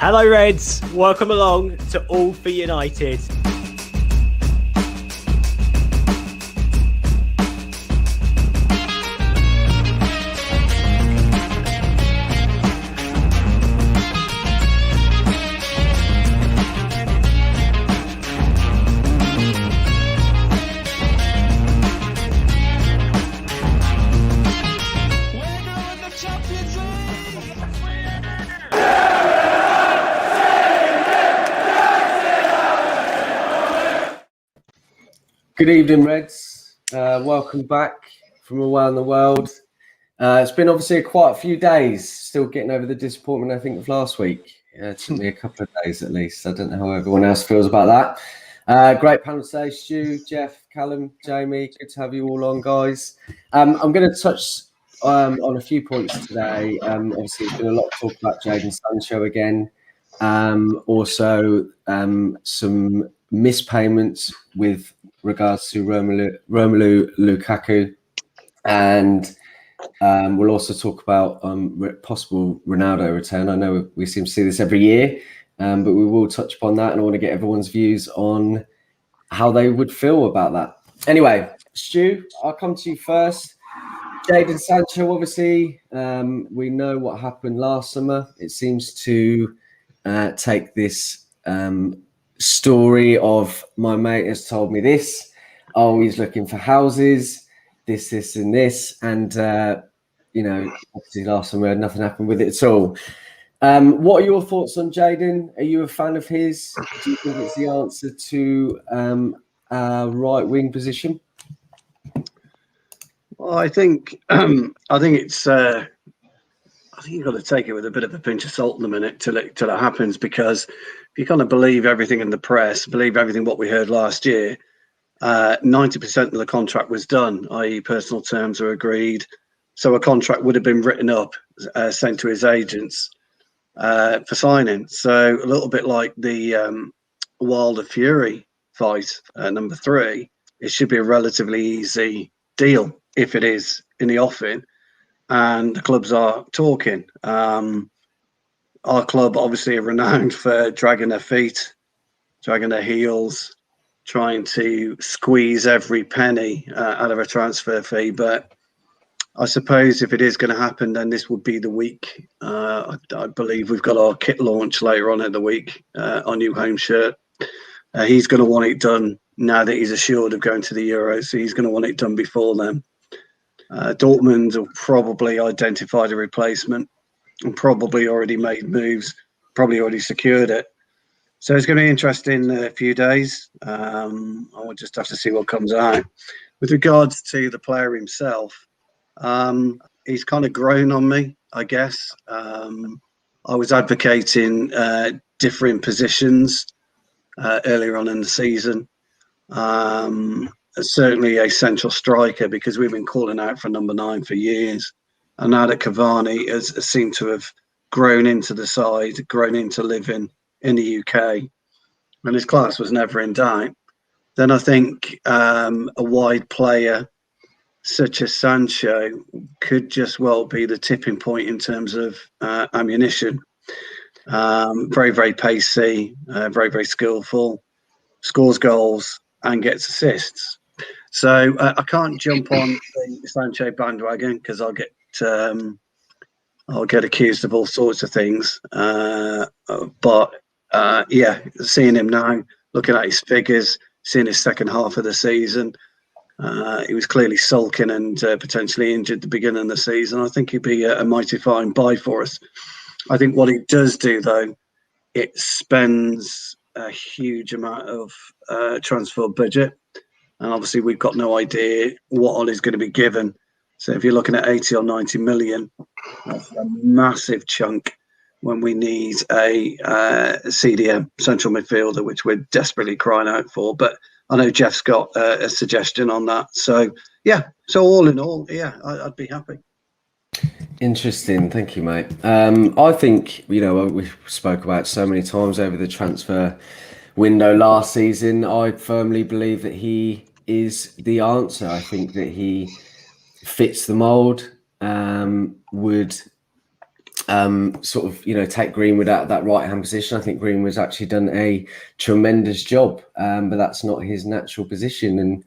Hello Reds, welcome along to All for United. Good evening, Reds. Welcome back from around the world. It's been obviously quite a few days, still getting over the disappointment, I think, of last week. It took me a couple of days at least. I don't know how everyone else feels about that. Great panel today, Stu, Jeff, Callum, Jamie. Good to have you all on, guys. I'm going to touch on a few points today. Obviously, there's been a lot of talk about Jadon Sancho again. Also, some mispayments with regards to Romelu Lukaku, and we'll also talk about possible Ronaldo return. I know we seem to see this every year, but we will touch upon that, and I want to get everyone's views on how they would feel about that. Anyway, Stu, I'll come to you first. Jadon Sancho, obviously, we know what happened last summer. It seems to take this story of my mate has told me this. Oh, he's looking for houses, this, and this. And, obviously last summer nothing happened with it at all. What are your thoughts on Jadon? Are you a fan of his? Do you think it's the answer to a right wing position? Well, I think it's. I think you've got to take it with a bit of a pinch of salt in a minute till it happens, because if you kind of believe everything in the press, believe everything what we heard last year, 90% of the contract was done, i.e. personal terms are agreed. So a contract would have been written up, sent to his agents for signing. So a little bit like the Wilder Fury fight, number 3, it should be a relatively easy deal if it is in the offing. And the clubs are talking. Our club obviously are renowned for dragging their feet, dragging their heels, trying to squeeze every penny out of a transfer fee. But I suppose if it is going to happen, then this would be the week. I believe we've got our kit launch later on in the week, our new home shirt. He's going to want it done now that he's assured of going to the Euros. So he's going to want it done before then. Dortmund will probably identify the replacement and probably already made moves, probably already secured it. So it's going to be interesting a few days. I will just have to see what comes out. With regards to the player himself, he's kind of grown on me, I guess. I was advocating different positions earlier on in the season. Certainly a central striker, because we've been calling out for number 9 for years. And now that Cavani has seemed to have grown into the side, grown into living in the UK, and his class was never in doubt, then I think a wide player such as Sancho could just well be the tipping point in terms of ammunition. Very, very pacey, very, very skillful, scores goals and gets assists. So I can't jump on the Sancho bandwagon because I'll get accused of all sorts of things. But seeing him now, looking at his figures, seeing his second half of the season, he was clearly sulking and potentially injured at the beginning of the season. I think he'd be a mighty fine buy for us. I think what he does do, though, it spends a huge amount of transfer budget. And obviously, we've got no idea what Ollie's going to be given. So if you're looking at 80 or 90 million, that's a massive chunk when we need a CDM, central midfielder, which we're desperately crying out for. But I know Jeff's got a suggestion on that. So, so all in all, I'd be happy. Interesting. Thank you, mate. I think, we spoke about so many times over the transfer window last season. I firmly believe that he is the answer. I think that he fits the mould, would sort of, take Greenwood out of that right-hand position. I think Greenwood's actually done a tremendous job, but that's not his natural position.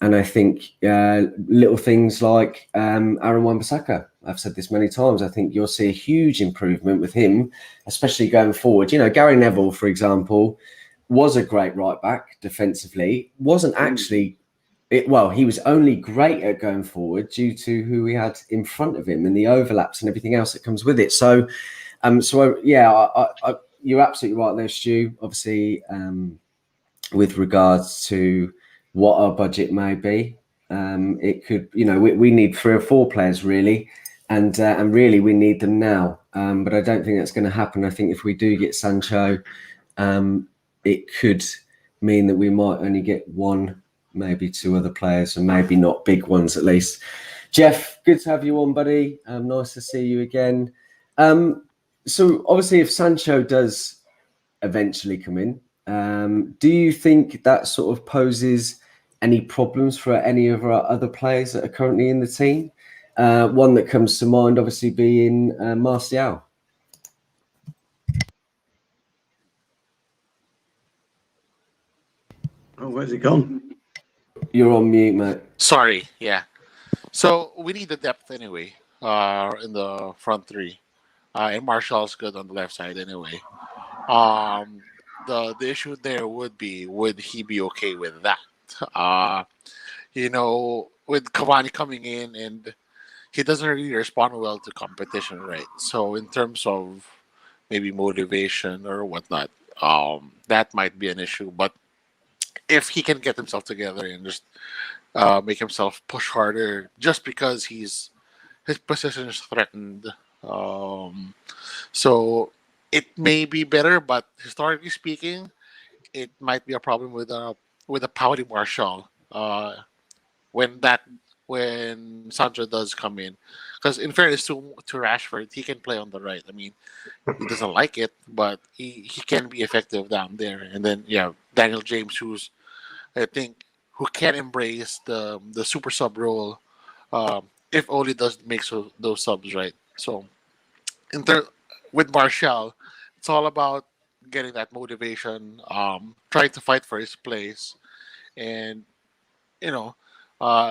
And I think little things like Aaron Wan-Bissaka, I've said this many times, I think you'll see a huge improvement with him, especially going forward. Gary Neville, for example, was a great right-back defensively, wasn't actually... he was only great at going forward due to who we had in front of him and the overlaps and everything else that comes with it. So, you're absolutely right there, Stu. Obviously, with regards to what our budget may be, it could, we need 3 or 4 players really, and really we need them now. But I don't think that's going to happen. I think if we do get Sancho, it could mean that we might only get 1. Maybe 2 other players, and maybe not big ones at least. Jeff, good to have you on, buddy. Nice to see you again. So obviously, if Sancho does eventually come in, do you think that sort of poses any problems for any of our other players that are currently in the team? One that comes to mind, obviously, being Martial. Oh, where's he gone? You're on mute, mate. Sorry, yeah. So we need the depth anyway, in the front 3. And Martial's good on the left side anyway. The issue there would be, would he be okay with that? With Cavani coming in, and he doesn't really respond well to competition, right? So in terms of maybe motivation or whatnot, that might be an issue. But if he can get himself together and just make himself push harder, just because his position is threatened, so it may be better. But historically speaking, it might be a problem with a pouty Martial when Sancho does come in. Because in fairness to Rashford, he can play on the right. I mean, he doesn't like it, but he can be effective down there. And then Daniel James, who can embrace the super sub role, if Oli does make those subs right. So with Martial, it's all about getting that motivation, trying to fight for his place, and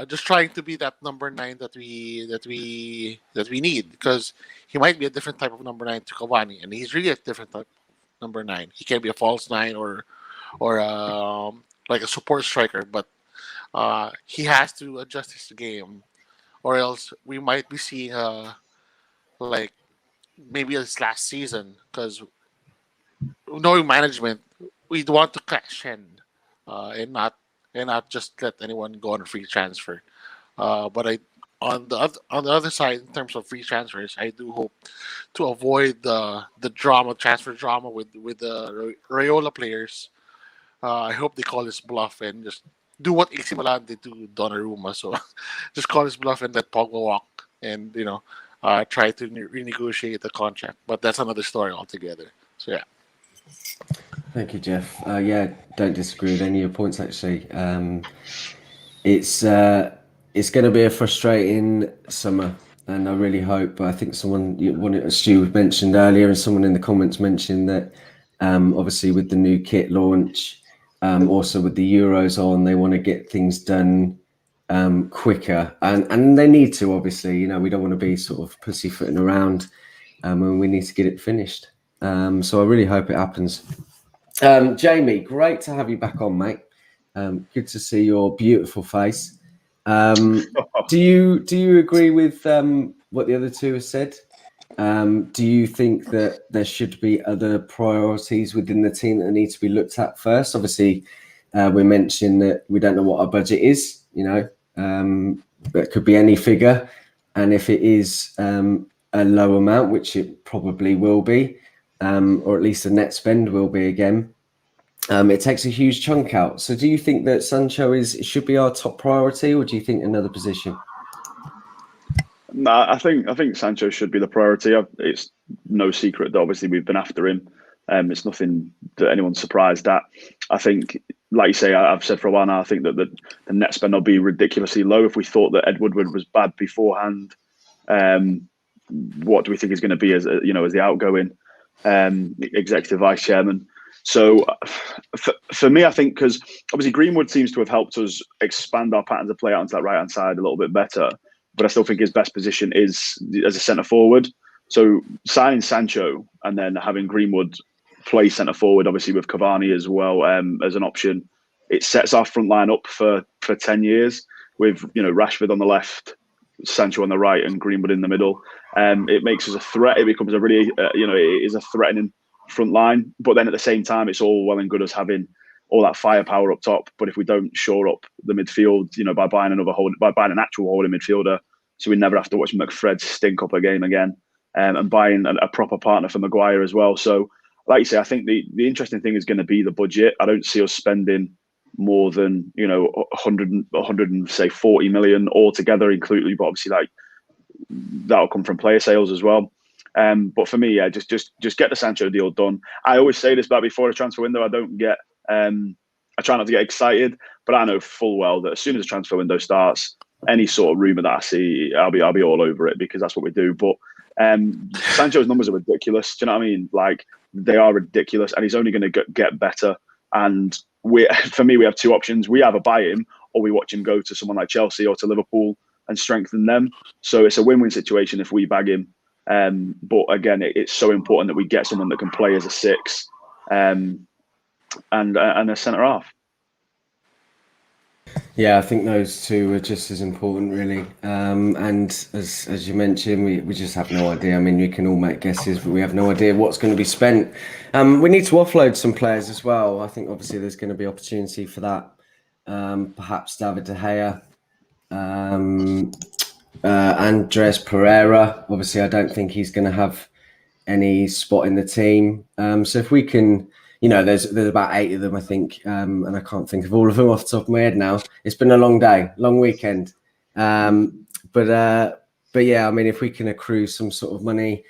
just trying to be that number 9 that we need, because he might be a different type of number 9 to Cavani, and he's really a different type of number 9. He can be a false 9 or like a support striker, but he has to adjust his game, or else we might be seeing like maybe this last season, because knowing management, we'd want to cash in and not just let anyone go on a free transfer. But on the other side, in terms of free transfers, I do hope to avoid the transfer drama with the Raiola players. I hope they call his bluff and just do what AC Milan did to Donnarumma. So just call his bluff and let Pogba walk, and try to renegotiate the contract. But that's another story altogether. So yeah. Thank you, Jeff. Don't disagree with any of your points. Actually, it's going to be a frustrating summer, and I really hope. I think Stu mentioned earlier, and someone in the comments mentioned that obviously with the new kit launch, also with the Euros on, they want to get things done quicker, and they need to. Obviously, we don't want to be sort of pussyfooting around, and we need to get it finished. So I really hope it happens. Jamie, great to have you back on, mate. Good to see your beautiful face. Do you agree with what the other two have said? Do you think that there should be other priorities within the team that need to be looked at first? Obviously, we mentioned that we don't know what our budget is. It could be any figure, and if it is a low amount, which it probably will be, or at least the net spend will be again, it takes a huge chunk out. So do you think that Sancho should be our top priority, or do you think another position? No, I think Sancho should be the priority. It's no secret that obviously we've been after him. It's nothing that anyone's surprised at. I think, like you say, I've said for a while now, I think that the net spend will be ridiculously low. If we thought that Ed Woodward was bad beforehand, what do we think is going to be as the outgoing executive vice chairman. So for me, I think, because obviously Greenwood seems to have helped us expand our patterns of play out onto that right hand side a little bit better, but I still think his best position is as a centre forward. So signing Sancho and then having Greenwood play centre forward, obviously with Cavani as well as an option, it sets our front line up for 10 years with Rashford on the left, Sancho on the right, and Greenwood in the middle. It makes us a threat. It becomes a really it is a threatening front line. But then at the same time, it's all well and good us having all that firepower up top. But if we don't shore up the midfield, by buying an actual holding midfielder, so we never have to watch McFred stink up a game again, and buying a proper partner for Maguire as well. So, like you say, I think the interesting thing is going to be the budget. I don't see us spending more than 140 million altogether, including, but obviously that'll come from player sales as well. But for me, just get the Sancho deal done. I always say this about before the transfer window. I try not to get excited, but I know full well that as soon as the transfer window starts, any sort of rumor that I see, I'll be all over it, because that's what we do. But Sancho's numbers are ridiculous. Do you know what I mean? Like, they are ridiculous, and he's only going to get better. And for me, we have two options. We either buy him or we watch him go to someone like Chelsea or to Liverpool and strengthen them. So it's a win-win situation if we bag him. But again, it's so important that we get someone that can play as a six and a centre half. Yeah, I think those two are just as important, really. And as you mentioned, we just have no idea. I mean, we can all make guesses, but we have no idea what's going to be spent. We need to offload some players as well. I think obviously there's going to be opportunity for that. Perhaps David De Gea, Andres Pereira. Obviously, I don't think he's going to have any spot in the team. So if we can... there's about 8 of them, I think, and I can't think of all of them off the top of my head now. It's been a long day, long weekend. But yeah, I mean, if we can accrue some sort of money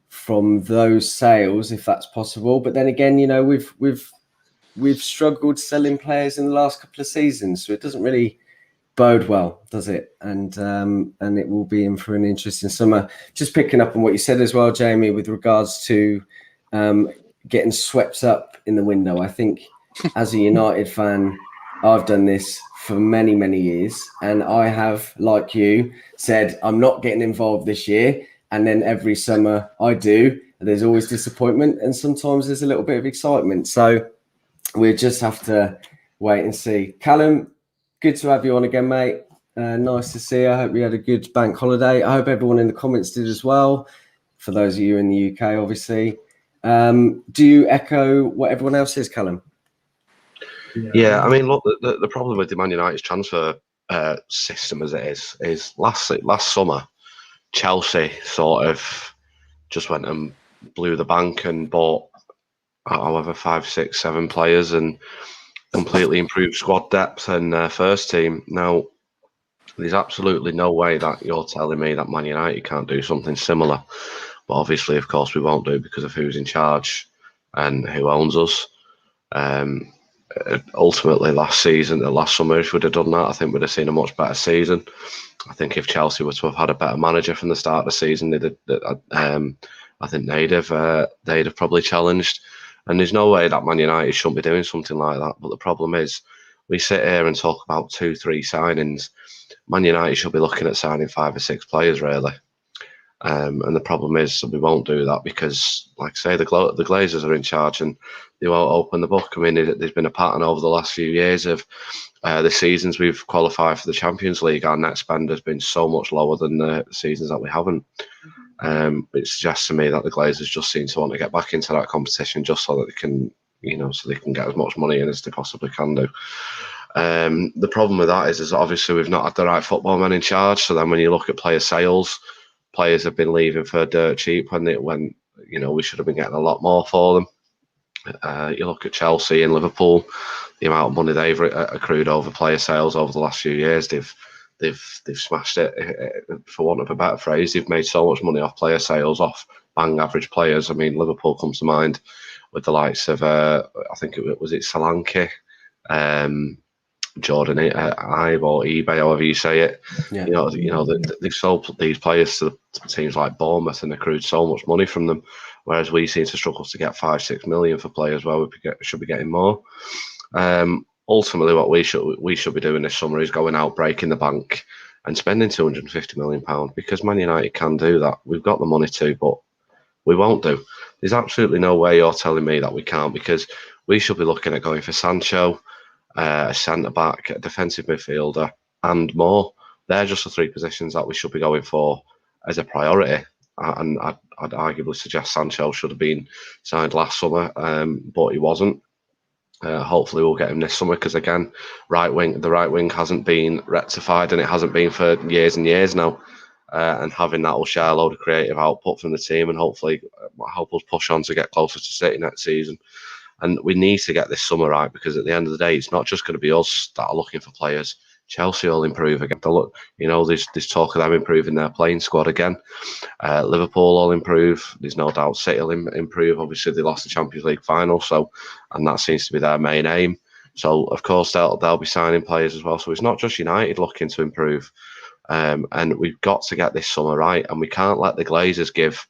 from those sales, if that's possible. But then again, we've struggled selling players in the last couple of seasons, so it doesn't really bode well, does it? And it will be in for an interesting summer. Just picking up on what you said as well, Jamie, with regards to getting swept up in the window. I think as a United fan, I've done this for many, many years. And I have, like you, said, I'm not getting involved this year. And then every summer I do. There's always disappointment. And sometimes there's a little bit of excitement. So we'll just have to wait and see. Callum, good to have you on again, mate. Nice to see you. I hope you had a good bank holiday. I hope everyone in the comments did as well. For those of you in the UK, obviously. Do you echo what everyone else says, Callum? Yeah, I mean, look, the problem with the Man United's transfer system as it is last summer, Chelsea sort of just went and blew the bank and bought however 5, 6, 7 players and completely improved squad depth and first team. Now, there's absolutely no way that you're telling me that Man United can't do something similar. But obviously, of course, we won't do because of who's in charge and who owns us. Ultimately, last summer, if we'd have done that, I think we'd have seen a much better season. I think if Chelsea were to have had a better manager from the start of the season, I think they'd have probably challenged. And there's no way that Man United shouldn't be doing something like that. But the problem is, we sit here and talk about 2, 3 signings. Man United should be looking at signing 5 or 6 players, really. And the problem is that we won't do that because, like I say, the Glazers are in charge and they won't open the book. I mean, there's been a pattern over the last few years of the seasons we've qualified for the Champions League. Our net spend has been so much lower than the seasons that we haven't. It suggests to me that the Glazers just seem to want to get back into that competition just so that they can, so they can get as much money in as they possibly can do. The problem with that is obviously we've not had the right football men in charge. So then when you look at player sales, players have been leaving for dirt cheap when we should have been getting a lot more for them. You look at Chelsea and Liverpool, the amount of money they've accrued over player sales over the last few years, they've smashed it, for want of a better phrase. They've made so much money off player sales, off bang average players. I mean, Liverpool comes to mind with the likes of I think it was Solanke, Jordan Ibe or eBay, however you say it. Yeah. They've sold these players to teams like Bournemouth and accrued so much money from them, whereas we seem to struggle to get 5-6 million for players where we should be getting more. Ultimately, what we should be doing this summer is going out, breaking the bank, and spending £250 million, because Man United can do that. We've got the money to, but we won't do. There's absolutely no way you're telling me that we can't, because we should be looking at going for Sancho, a centre-back, a defensive midfielder, and more. They're just the three positions that we should be going for as a priority. And I'd arguably suggest Sancho should have been signed last summer, but he wasn't. Hopefully we'll get him this summer, because again, the right wing hasn't been rectified, and it hasn't been for years and years now. And having that will share a load of creative output from the team, and hopefully help us push on to get closer to City next season. And we need to get this summer right, because at the end of the day, it's not just going to be us that are looking for players. Chelsea will improve again. There's talk of them improving their playing squad again. Liverpool will improve. There's no doubt City will improve. Obviously, they lost the Champions League final, and that seems to be their main aim. So, of course, they'll be signing players as well. So it's not just United looking to improve. And we've got to get this summer right, and we can't let the Glazers give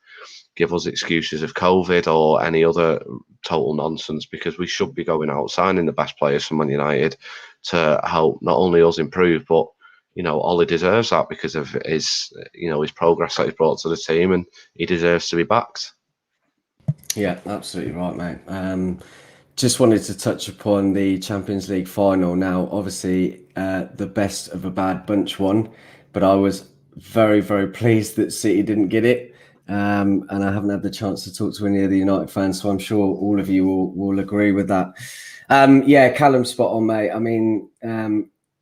us excuses of COVID or any other total nonsense, because we should be going out signing the best players for Man United to help not only us improve, but Ollie deserves that because of his progress that he's brought to the team, and he deserves to be backed. Yeah, absolutely right, mate. Just wanted to touch upon the Champions League final. Now, obviously, the best of a bad bunch won, but I was very, very pleased that City didn't get it. And I haven't had the chance to talk to any of the United fans, so I'm sure all of you will agree with that. Yeah, Callum's spot on, mate. I mean,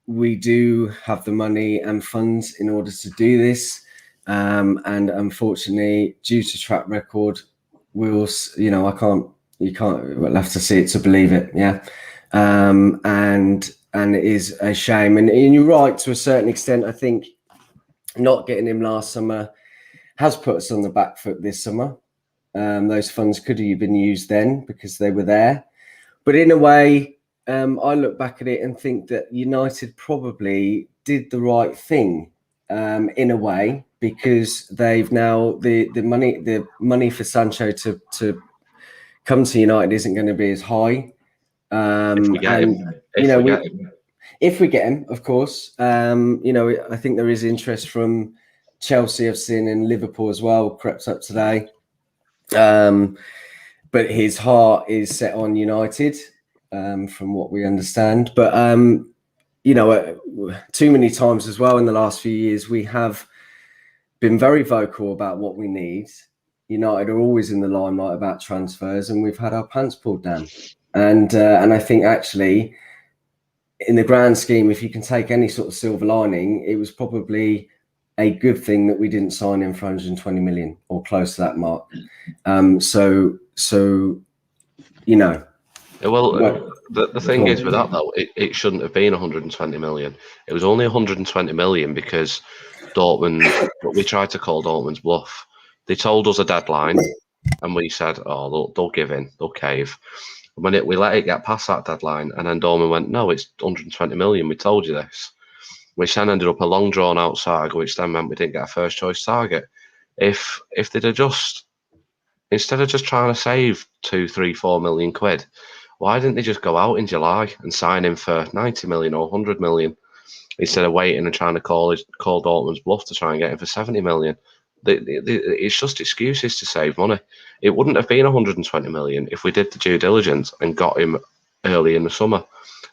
we do have the money and funds in order to do this, and unfortunately, due to track record, we'll have to see it to believe it. Yeah, and it is a shame. And you're right to a certain extent. I think not getting him last summer has put us on the back foot this summer. Those funds could have been used then because they were there. But in a way, I look back at it and think that United probably did the right thing in a way, because they've now the money for Sancho to come to United isn't going to be as high. If we get him. If we get him, of course. I think there is interest from Chelsea, I've seen, and Liverpool as well, crept up today. But his heart is set on United, from what we understand. But, too many times as well in the last few years, we have been very vocal about what we need. United are always in the limelight about transfers, and we've had our pants pulled down. And I think actually, in the grand scheme, if you can take any sort of silver lining, it was probably a good thing that we didn't sign him for 120 million or close to that mark. The thing is with that, though, it shouldn't have been 120 million. It was only 120 million because Dortmund, we tried to call Dortmund's bluff. They told us a deadline, and we said, they'll give in, they'll cave. When we let it get past that deadline, and then Dortmund went, no, it's 120 million, we told you this. Which then ended up a long drawn out saga, which then meant we didn't get a first choice target. If they'd have just, instead of just trying to save 2, 3, 4 million quid, why didn't they just go out in July and sign him for 90 million or 100 million instead of waiting and trying to call Dortmund's bluff to try and get him for 70 million? It's just excuses to save money. It wouldn't have been 120 million if we did the due diligence and got him early in the summer.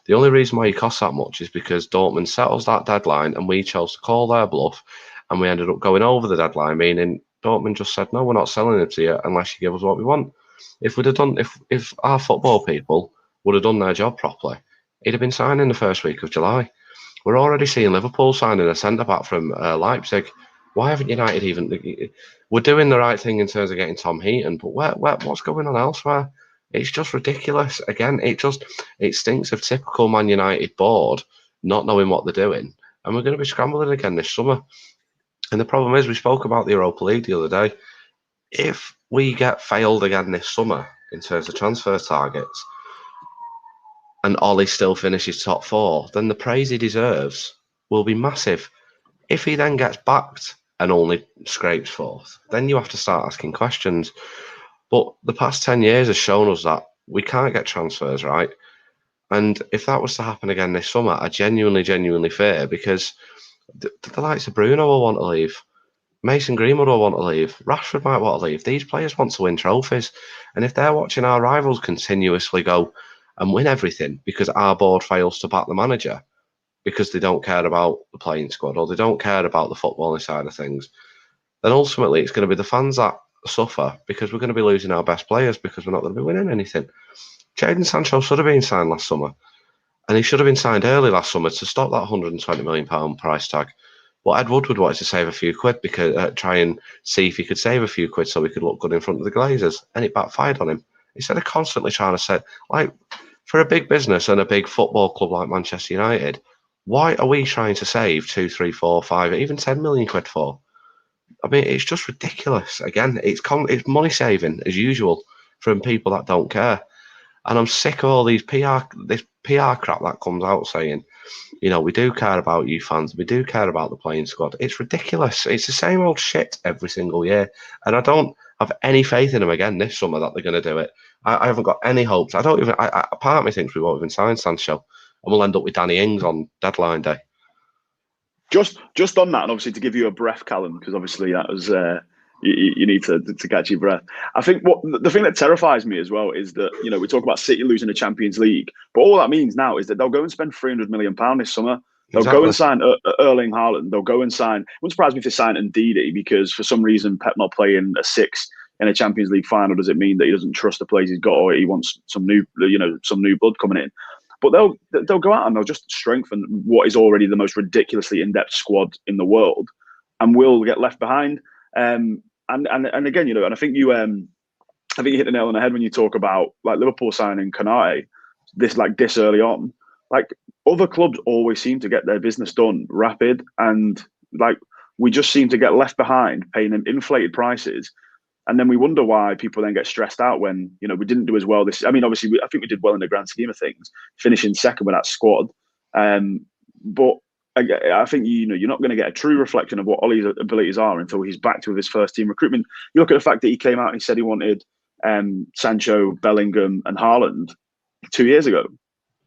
The only reason why he costs that much is because Dortmund settles that deadline and we chose to call their bluff, and we ended up going over the deadline, meaning Dortmund just said, no, we're not selling it to you unless you give us what we want. If we'd have done, if our football people would have done their job properly, he'd have been signing the first week of July. We're already seeing Liverpool signing a centre-back from Leipzig. Why haven't United even... We're doing the right thing in terms of getting Tom Heaton, but what's going on elsewhere? It's just ridiculous. Again, it stinks of typical Man United board not knowing what they're doing. And we're going to be scrambling again this summer. And the problem is, we spoke about the Europa League the other day. If we get failed again this summer in terms of transfer targets, and Ollie still finishes top 4, then the praise he deserves will be massive. If he then gets backed and only scrapes 4th, then you have to start asking questions. But the past 10 years has shown us that we can't get transfers right. And if that was to happen again this summer, I genuinely fear, because the likes of Bruno will want to leave. Mason Greenwood will want to leave. Rashford might want to leave. These players want to win trophies. And if they're watching our rivals continuously go and win everything because our board fails to back the manager, because they don't care about the playing squad or they don't care about the footballing side of things, then ultimately it's going to be the fans that suffer, because we're going to be losing our best players because we're not going to be winning anything. Jadon Sancho should have been signed last summer, and he should have been signed early last summer to stop that £120 million price tag. But Ed Woodward wanted to save a few quid, because try and see if he could save a few quid so he could look good in front of the Glazers, and it backfired on him. Instead of constantly trying to say, like, for a big business and a big football club like Manchester United, why are we trying to save 2, 3, 4, 5, even 10 million quid for? I mean, it's just ridiculous. Again, it's money saving as usual from people that don't care. And I'm sick of all this PR crap that comes out saying, you know, we do care about you fans, we do care about the playing squad. It's ridiculous. It's the same old shit every single year. And I don't have any faith in them again this summer that they're going to do it. I haven't got any hopes. I part of me thinks we won't even sign Sancho, and we'll end up with Danny Ings on deadline day. Just on that, and obviously to give you a breath, Callum, because obviously that was you need to catch your breath. I think the thing that terrifies me as well is that, you know, we talk about City losing the Champions League, but all that means now is that they'll go and spend £300 million this summer. They'll go and sign Erling Haaland. They'll go and sign. It wouldn't surprise me if they sign Ndidi, because for some reason Pep not playing a 6 in a Champions League final does it mean that he doesn't trust the players he's got, or he wants some new blood coming in. But they'll go out and they'll just strengthen what is already the most ridiculously in-depth squad in the world, and will get left behind. And again, you know, and I think you hit the nail on the head when you talk about like Liverpool signing Konate this early on. Like, other clubs always seem to get their business done rapid, and like we just seem to get left behind, paying them inflated prices. And then we wonder why people then get stressed out when, you know, we didn't do as well this. I mean, obviously, I think we did well in the grand scheme of things, finishing second with that squad. But I think, you know, you're not going to get a true reflection of what Ollie's abilities are until he's back to his first team recruitment. You look at the fact that he came out and he said he wanted Sancho, Bellingham, and Haaland 2 years ago.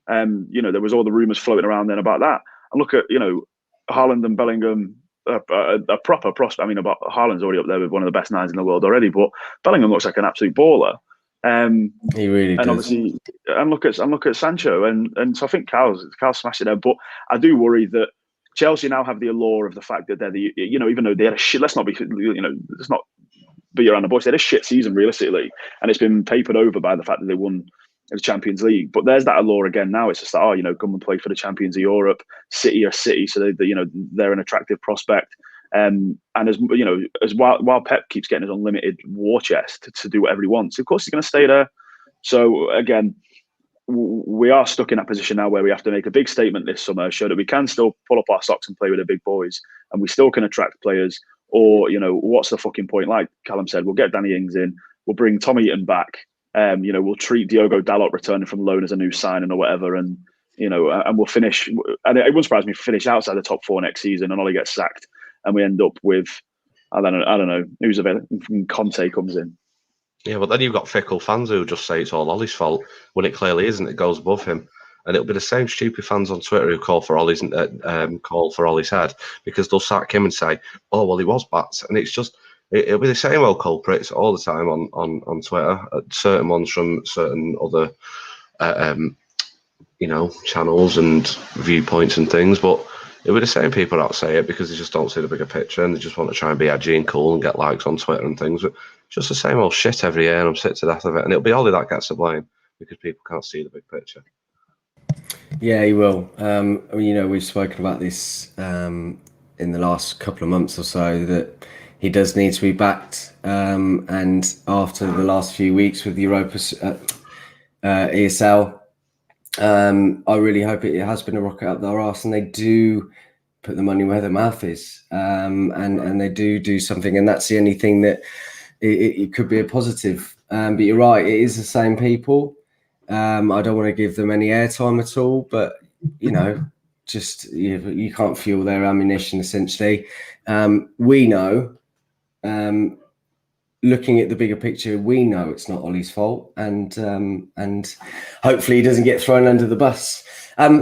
You know, there was all the rumours floating around then about that. And look at, you know, Haaland and Bellingham. A proper prospect. I mean, about Haaland's already up there with one of the best 9s in the world already, but Bellingham looks like an absolute baller. He really does. Obviously, and look at Sancho, and so I think Carl's smashed it there. But I do worry that Chelsea now have the allure of the fact that they're the, you know, even though they had a shit. Let's not be, you know, let's not be around the bush. They had a shit season realistically, and it's been papered over by the fact that they won the Champions League. But there's that allure again now. It's just that, oh, you know, come and play for the champions of Europe. City are City, so they you know, they're an attractive prospect. And as you know, as while Pep keeps getting his unlimited war chest to do whatever he wants, of course he's going to stay there. So again, we are stuck in that position now where we have to make a big statement this summer, show that we can still pull up our socks and play with the big boys, and we still can attract players. Or, you know, what's the fucking point? Like Callum said, we'll get Danny Ings in, we'll bring Tom Eaton back. You know, we'll treat Diogo Dalot returning from loan as a new signing or whatever, and you know, and we'll finish. And it wouldn't surprise me if we finish outside the top 4 next season, and Ollie gets sacked, and we end up with I don't know who's available. Conte comes in. Yeah, but then you've got fickle fans who just say it's all Ollie's fault when it clearly isn't. It goes above him, and it'll be the same stupid fans on Twitter who call for Ollie's head, because they'll sack him and say, "Oh, well, he was bats," and it's just. It'll be the same old culprits all the time on Twitter. Certain ones from certain other, you know, channels and viewpoints and things. But it'll be the same people that say it because they just don't see the bigger picture and they just want to try and be edgy and cool and get likes on Twitter and things. But it's just the same old shit every year, and I'm sick to death of it. And it'll be Ollie that gets the blame because people can't see the big picture. Yeah, he will. You know, we've spoken about this in the last couple of months or so, that he does need to be backed. And after the last few weeks with the Europa ESL, I really hope it has been a rocket up their arse, and they do put the money where their mouth is, and they do something. And that's the only thing that it could be a positive. But you're right, it is the same people. I don't want to give them any airtime at all, but just you can't fuel their ammunition. Essentially, we know. Looking at the bigger picture, we know it's not Ollie's fault, and hopefully he doesn't get thrown under the bus.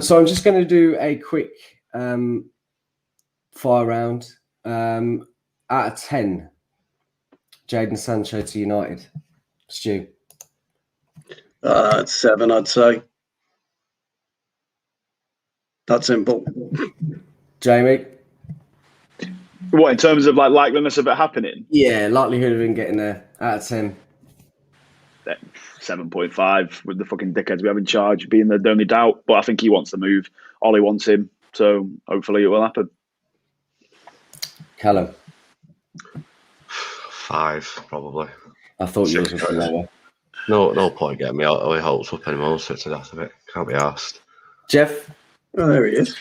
So I'm just going to do a quick fire round. Out of 10, Jadon Sancho to United. Stu? 7, I'd say. That's simple. Jamie? What, in terms of like likeliness of it happening? Yeah, likelihood of him getting there. Out of 10. 7.5 with the fucking dickheads we have in charge being the only doubt. But I think he wants to move. Ollie wants him. So hopefully it will happen. Callum? 5, probably. I thought yours was lower. No point getting me out of my hopes up anymore. So it's enough of it. Can't be asked. Jeff? Oh, there he is.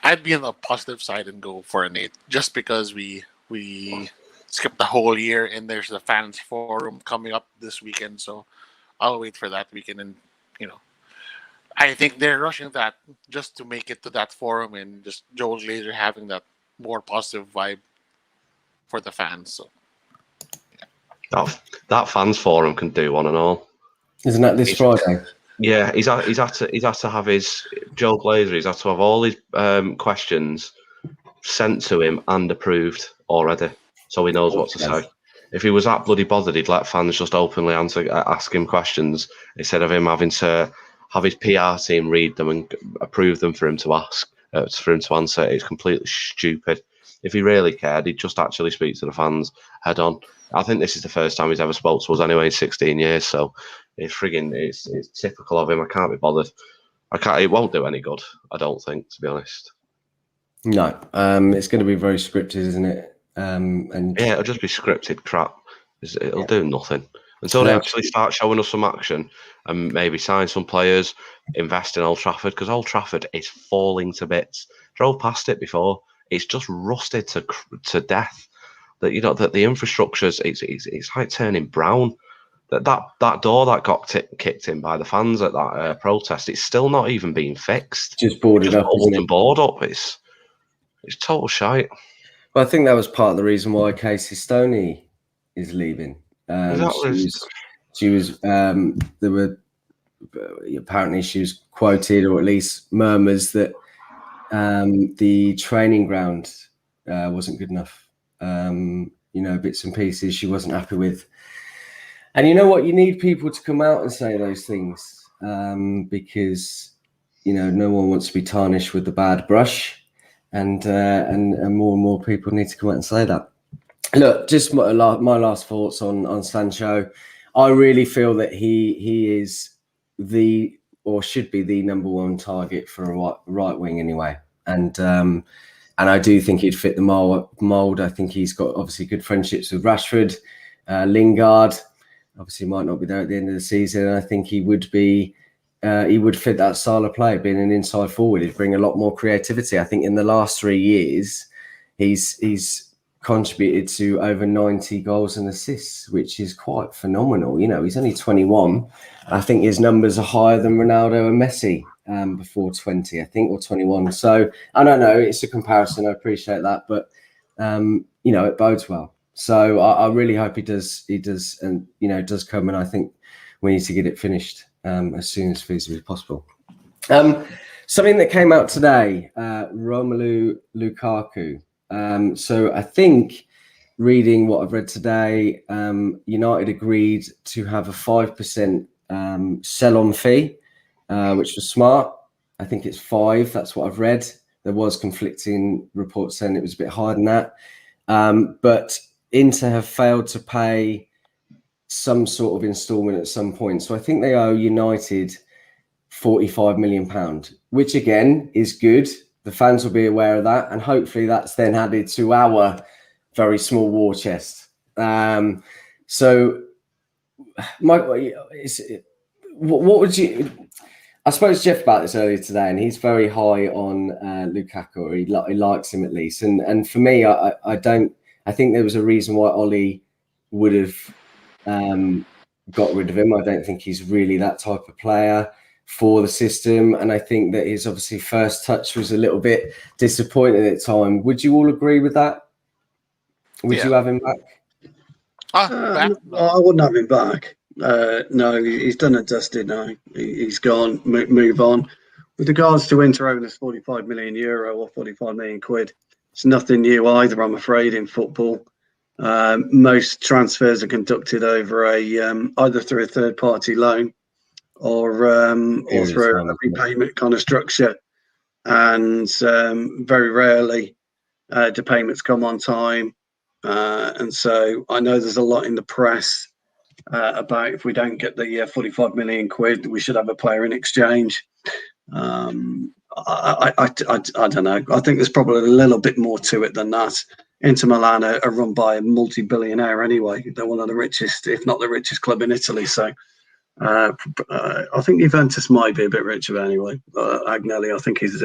I'd be on the positive side and go for an 8, just because we skipped the whole year and there's the fans forum coming up this weekend. So I'll wait for that weekend, and I think they're rushing that just to make it to that forum and just Joel Glazer having that more positive vibe for the fans. So that fans forum can do one and all. Isn't that this Friday? Yeah, he's had to have his Joel Glazer. He's had to have all his questions sent to him and approved already, so he knows what to say. If he was that bloody bothered, he'd let fans just openly ask him questions instead of him having to have his PR team read them and approve them for him to answer. It's completely stupid. If he really cared, he'd just actually speak to the fans head on. I think this is the first time he's ever spoke to us anyway in 16 years, so it's typical of him. I can't be bothered. It won't do any good, I don't think, to be honest. No, it's going to be very scripted, isn't it? And yeah, it'll just be scripted crap. It'll do nothing until they actually start showing us some action and maybe sign some players, invest in Old Trafford, because Old Trafford is falling to bits. Drove past it before. It's just rusted to death. That the infrastructure's it's like turning brown. That door that got kicked in by the fans at that protest, it's still not even being fixed. Just boarded up, isn't it? Board up. It's total shite. Well, I think that was part of the reason why Casey Stoney is leaving. She was. There were apparently she was quoted, or at least murmurs that the training ground wasn't good enough. Bits and pieces she wasn't happy with. And you know what? You need people to come out and say those things because no one wants to be tarnished with the bad brush, and more and more people need to come out and say that. Look, just my last thoughts on Sancho. I really feel that he is should be the number one target for a right wing anyway, and I do think he'd fit the mold. I think he's got obviously good friendships with Rashford, Lingard. Obviously, might not be there at the end of the season. I think he would be. He would fit that style of play, being an inside forward. He'd bring a lot more creativity. I think in the last 3 years, he's contributed to over 90 goals and assists, which is quite phenomenal. He's only 21. I think his numbers are higher than Ronaldo and Messi before 20, I think, or 21. So I don't know. It's a comparison. I appreciate that, but it bodes well. So I really hope he does, and does come. And I think we need to get it finished as soon as feasibly possible. Something that came out today, Romelu Lukaku. So I think, reading what I've read today, United agreed to have a 5% sell-on fee, which was smart. I think it's 5. That's what I've read. There was conflicting reports saying it was a bit higher than that. But Inter have failed to pay some sort of instalment at some point. So I think they owe United £45 million, which again is good. The fans will be aware of that. And hopefully that's then added to our very small war chest. So, Mike, what would you... I spoke to Jeff about this earlier today, and he's very high on Lukaku, or he likes him at least. And for me, I think there was a reason why Ollie would have got rid of him. I don't think he's really that type of player for the system. And I think that his obviously first touch was a little bit disappointing at the time. Would you all agree with that? Would you have him back? Back? No. I wouldn't have him back. No, he's done and dusted now. He's gone. Move on. With regards to Inter owing us €45 million or 45 million quid, it's nothing new either, I'm afraid, in football. Most transfers are conducted over either through a third-party loan or through a repayment kind of structure, and very rarely do payments come on time. And so I know there's a lot in the press about if we don't get the 45 million quid, we should have a player in exchange. I don't know. I think there's probably a little bit more to it than that. Inter Milan are run by a multi-billionaire anyway. They're one of the richest, if not the richest club in Italy. So I think Juventus might be a bit richer anyway. Agnelli, I think he's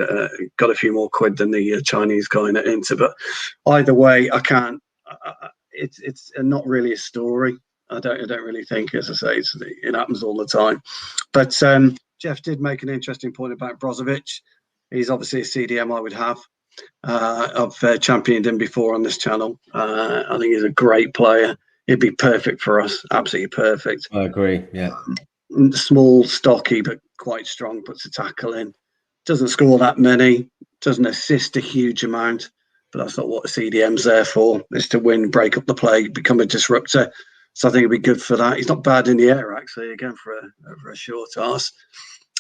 got a few more quid than the Chinese guy in Inter. But either way, I can't. It's not really a story. I don't really think, as I say, it happens all the time. But Jeff did make an interesting point about Brozovic. He's obviously a CDM I would have. I've championed him before on this channel. I think he's a great player. He'd be perfect for us. Absolutely perfect. I agree. Yeah. Small, stocky, but quite strong. Puts a tackle in. Doesn't score that many. Doesn't assist a huge amount. But that's not what a CDM's there for. Is to win, break up the play, become a disruptor. So I think it'd be good for that. He's not bad in the air, actually, again, for a short ass.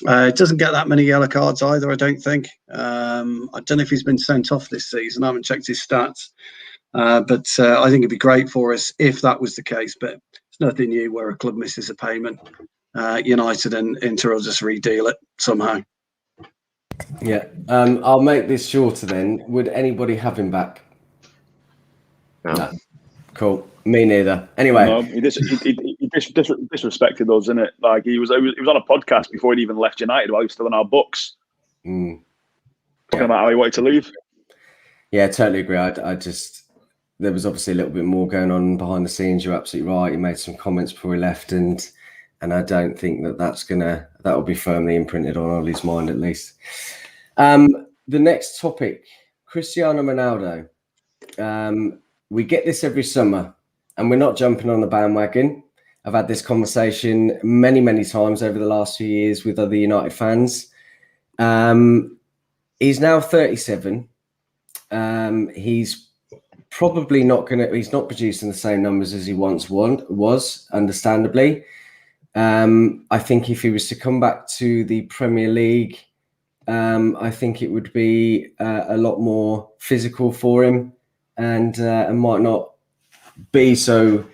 Doesn't get that many yellow cards either, I don't think. I don't know if he's been sent off this season. I haven't checked his stats. But I think it'd be great for us if that was the case. But it's nothing new where a club misses a payment. United and Inter will just redeal it somehow. Yeah. I'll make this shorter then. Would anybody have him back? No. Cool. Me neither. Anyway. No, he disrespected us, isn't it? Like he was on a podcast before he'd even left United while he was still in our books. Talking about how he wanted to leave. Yeah, totally agree. I just there was obviously a little bit more going on behind the scenes. You're absolutely right. He made some comments before he left, and I don't think that will be firmly imprinted on Ollie's mind at least. The next topic, Cristiano Ronaldo. We get this every summer, and we're not jumping on the bandwagon. I've had this conversation many, many times over the last few years with other United fans. He's now 37. He's probably he's not producing the same numbers as he once was, understandably. I think if he was to come back to the Premier League, I think it would be a lot more physical for him and might not be so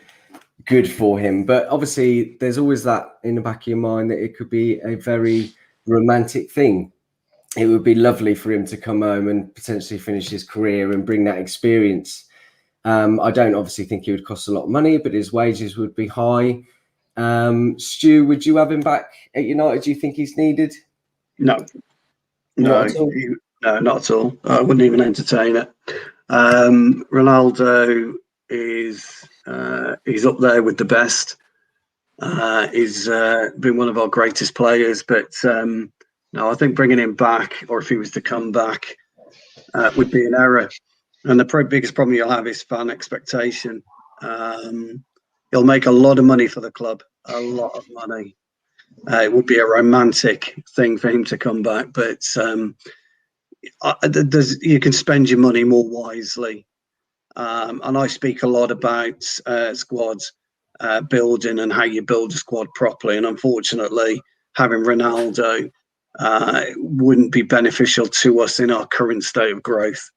good for him. But obviously, there's always that in the back of your mind that it could be a very romantic thing. It would be lovely for him to come home and potentially finish his career and bring that experience. I don't obviously think it would cost a lot of money, but his wages would be high. Stu, would you have him back at United? Do you think he's needed? No, not at all. I wouldn't even entertain it. Ronaldo is he's up there with the best. He's been one of our greatest players, but no, I think bringing him back, or if he was to come back, would be an error. And the biggest problem you'll have is fan expectation. He'll make a lot of money for the club, a lot of money. It would be a romantic thing for him to come back, but you can spend your money more wisely. And I speak a lot about squads building and how you build a squad properly. And unfortunately, having Ronaldo wouldn't be beneficial to us in our current state of growth.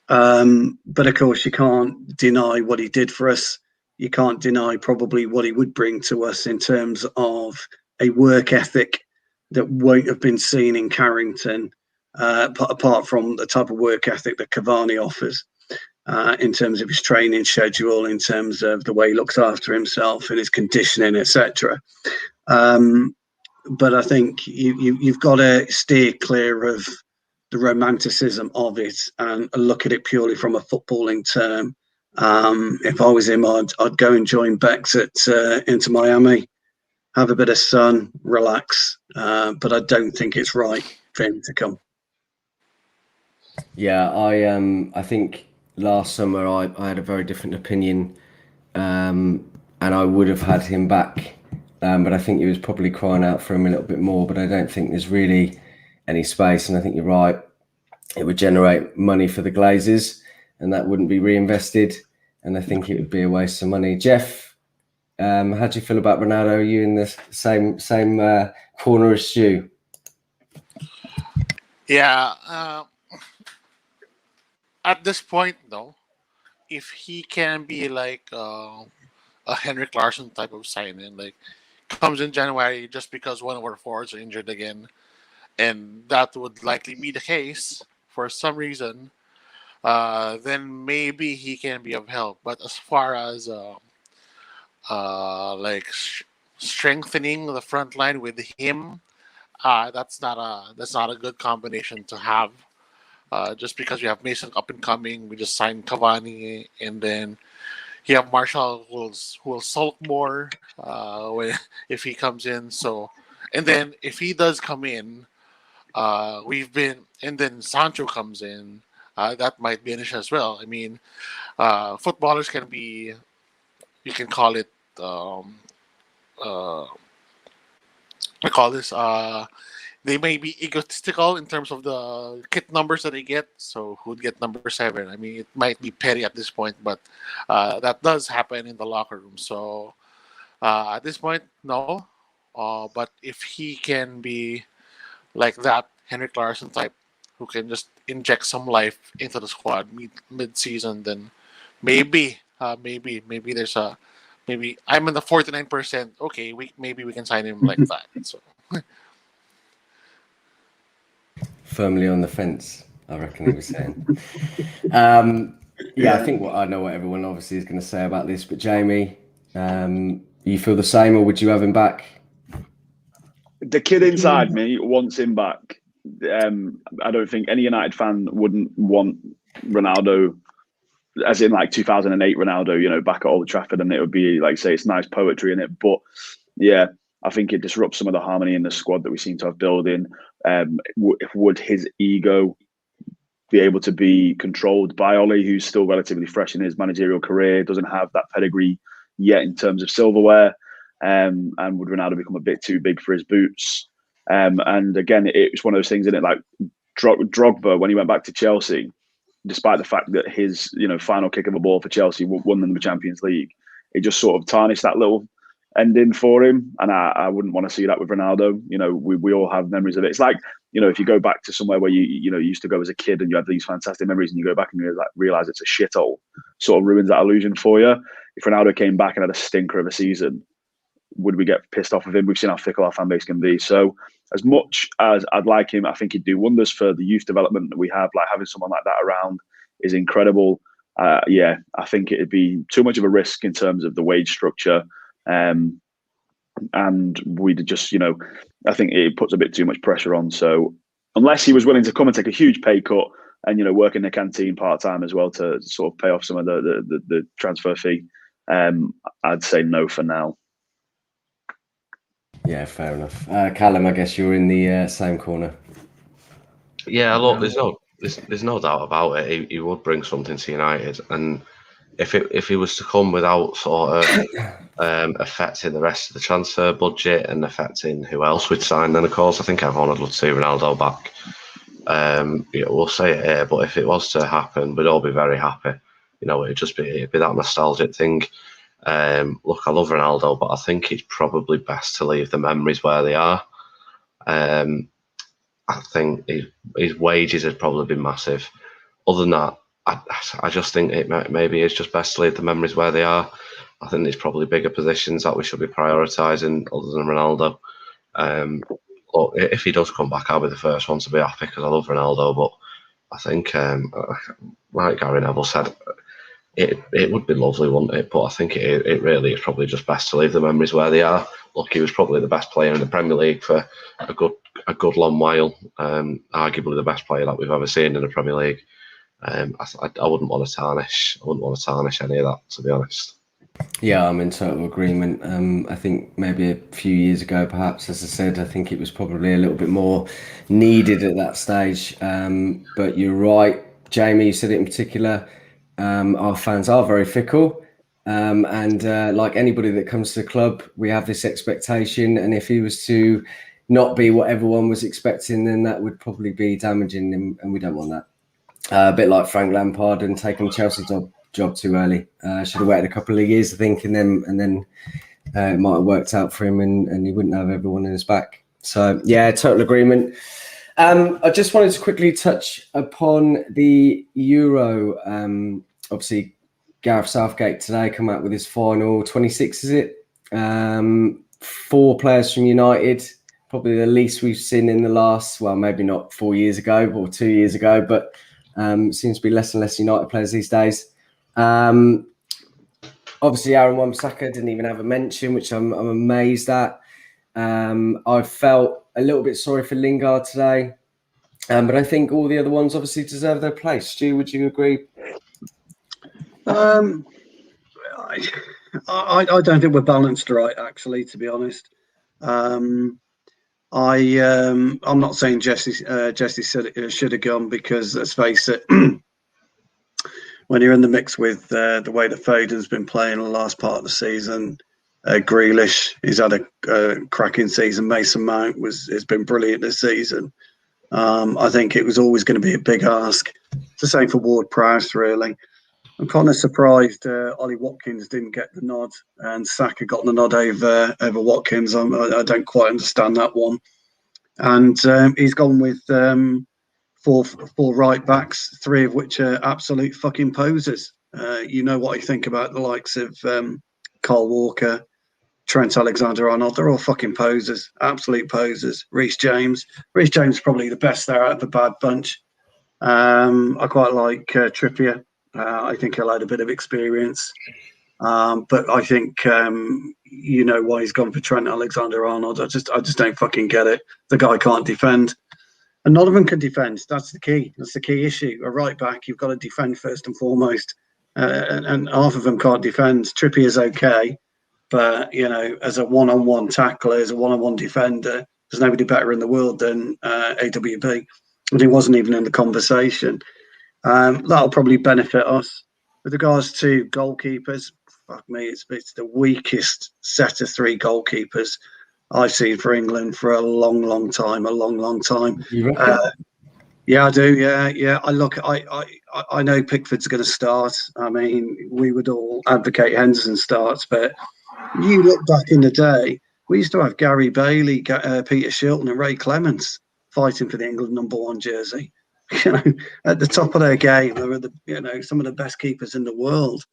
But of course, you can't deny what he did for us. You can't deny probably what he would bring to us in terms of a work ethic that won't have been seen in Carrington, apart from the type of work ethic that Cavani offers, in terms of his training schedule, in terms of the way he looks after himself and his conditioning, etc. But I think you've got to steer clear of the romanticism of it and look at it purely from a footballing term. If I was him, I'd go and join Bex at Inter Miami have a bit of sun, relax. But I don't think it's right for him to come. Yeah, I think last summer I had a very different opinion, and I would have had him back, but I think he was probably crying out for him a little bit more. But I don't think there's really any space, and I think you're right. It would generate money for the Glazers, and that wouldn't be reinvested, and I think it would be a waste of money. Jeff, how do you feel about Ronaldo? Are you in the same corner as Stu? Yeah. At this point, though, if he can be like a Henrik Larsson type of signing, like comes in January just because one of our forwards are injured again, and that would likely be the case for some reason, then maybe he can be of help. But as far as like strengthening the front line with him, that's not a good combination to have. Just because we have Mason up and coming, we just signed Cavani, and then you have Marshall who will sulk more when if he comes in. So, and then if he does come in, and then Sancho comes in. That might be an issue as well. I mean, footballers can be, you can call it, I call this, they may be egotistical in terms of the kit numbers that they get. So who'd get number 7? I mean, it might be petty at this point, but that does happen in the locker room. So at this point, no. But if he can be like that Henrik Larsson type, who can just inject some life into the squad mid-season, then maybe there's a maybe I'm in the 49%. Okay, maybe we can sign him like that. So. Firmly on the fence, I reckon he was saying. I think I know what everyone obviously is going to say about this, but Jamie, you feel the same, or would you have him back? The kid inside me wants him back. I don't think any United fan wouldn't want Ronaldo, as in like 2008 Ronaldo, back at Old Trafford, and it would be like, say, it's nice poetry in it. But yeah, I think it disrupts some of the harmony in the squad that we seem to have building. Would his ego be able to be controlled by Ollie, who's still relatively fresh in his managerial career, doesn't have that pedigree yet in terms of silverware? And would Ronaldo become a bit too big for his boots? And again, it's one of those things, isn't it? Like Drogba, when he went back to Chelsea, despite the fact that his final kick of a ball for Chelsea won them the Champions League, it just sort of tarnished that little ending for him. And I wouldn't want to see that with Ronaldo. We all have memories of it. It's like, if you go back to somewhere where you used to go as a kid and you have these fantastic memories, and you go back and you realize it's a shithole, sort of ruins that illusion for you. If Ronaldo came back and had a stinker of a season, would we get pissed off of him? We've seen how fickle our fan base can be. So as much as I'd like him, I think he'd do wonders for the youth development that we have. Like, having someone like that around is incredible. I think it'd be too much of a risk in terms of the wage structure. And we'd just, I think it puts a bit too much pressure on. So unless he was willing to come and take a huge pay cut and, work in the canteen part-time as well to sort of pay off some of the transfer fee, I'd say no for now. Yeah, fair enough. Callum, I guess you're in the same corner. Yeah, look, there's no doubt about it. He would bring something to United, and if he was to come without sort of affecting the rest of the transfer budget and affecting who else we'd sign, then of course I think everyone would love to see Ronaldo back. We'll say it here, but if it was to happen, we'd all be very happy. It'd be that nostalgic thing. Look, I love Ronaldo, but I think it's probably best to leave the memories where they are. I think his wages have probably been massive. Other than that, I just think maybe it's just best to leave the memories where they are. I think there's probably bigger positions that we should be prioritising other than Ronaldo. Look, if he does come back, I'll be the first one to be happy because I love Ronaldo. But I think, like Gary Neville said, it would be lovely, wouldn't it? But I think it really is probably just best to leave the memories where they are. Look, he was probably the best player in the Premier League for a good long while. Arguably the best player that we've ever seen in the Premier League. I wouldn't want to tarnish. I wouldn't want to tarnish any of that, to be honest. Yeah, I'm in total agreement. I think maybe a few years ago, perhaps, as I said, I think it was probably a little bit more needed at that stage. But you're right, Jamie, you said it in particular. Our fans are very fickle. And like anybody that comes to the club, we have this expectation. And if he was to not be what everyone was expecting, then that would probably be damaging him. And we don't want that. A bit like Frank Lampard and taking Chelsea's job too early. Should have waited a couple of years, I think, and then it might have worked out for him, and he wouldn't have everyone in his back. So yeah, total agreement. I just wanted to quickly touch upon the Euro. Obviously, Gareth Southgate today come out with his final 26. Is it 4 players from United? Probably the least we've seen in the last, well, maybe not 4 years ago or 2 years ago, but seems to be less and less United players these days. Obviously, Aaron Wan-Bissaka didn't even have a mention, which I'm amazed at. I felt a little bit sorry for Lingard today, but I think all the other ones obviously deserve their place. Stu, would you agree? I don't think we're balanced right, actually, to be honest. I'm not saying Jesse should have gone, because let's face it, when you're in the mix with the way that Foden's been playing the last part of the season, Grealish, he's had a cracking season. Mason Mount has been brilliant this season. I think it was always going to be a big ask. It's the same for Ward-Prowse, really. I'm kind of surprised Ollie Watkins didn't get the nod and Saka got the nod over Watkins. I don't quite understand that one. And he's gone with four right backs, 3 of which are absolute fucking posers. You know what I think about the likes of Kyle Walker, Trent Alexander-Arnold. They're all fucking posers, absolute posers. Reece James is probably the best there out of the bad bunch. I quite like Trippier. I think he'll add a bit of experience. But I think you know why he's gone for Trent Alexander-Arnold. I just don't fucking get it. The guy can't defend. And none of them can defend. That's the key. That's the key issue. A right back, you've got to defend first and foremost. And half of them can't defend. Trippier's okay. But, you know, as a one-on-one tackler, as a one-on-one defender, there's nobody better in the world than AWB. And he wasn't even in the conversation. That'll probably benefit us. With regards to goalkeepers, fuck me, it's the weakest set of 3 goalkeepers I've seen for England for a long time. You reckon? Yeah, I do. Yeah. I know Pickford's going to start. I mean, we would all advocate Henderson starts, but you look back in the day, we used to have Gary Bailey, Peter Shilton, and Ray Clements fighting for the England #1 jersey. You know, at the top of their game, they were some of the best keepers in the world.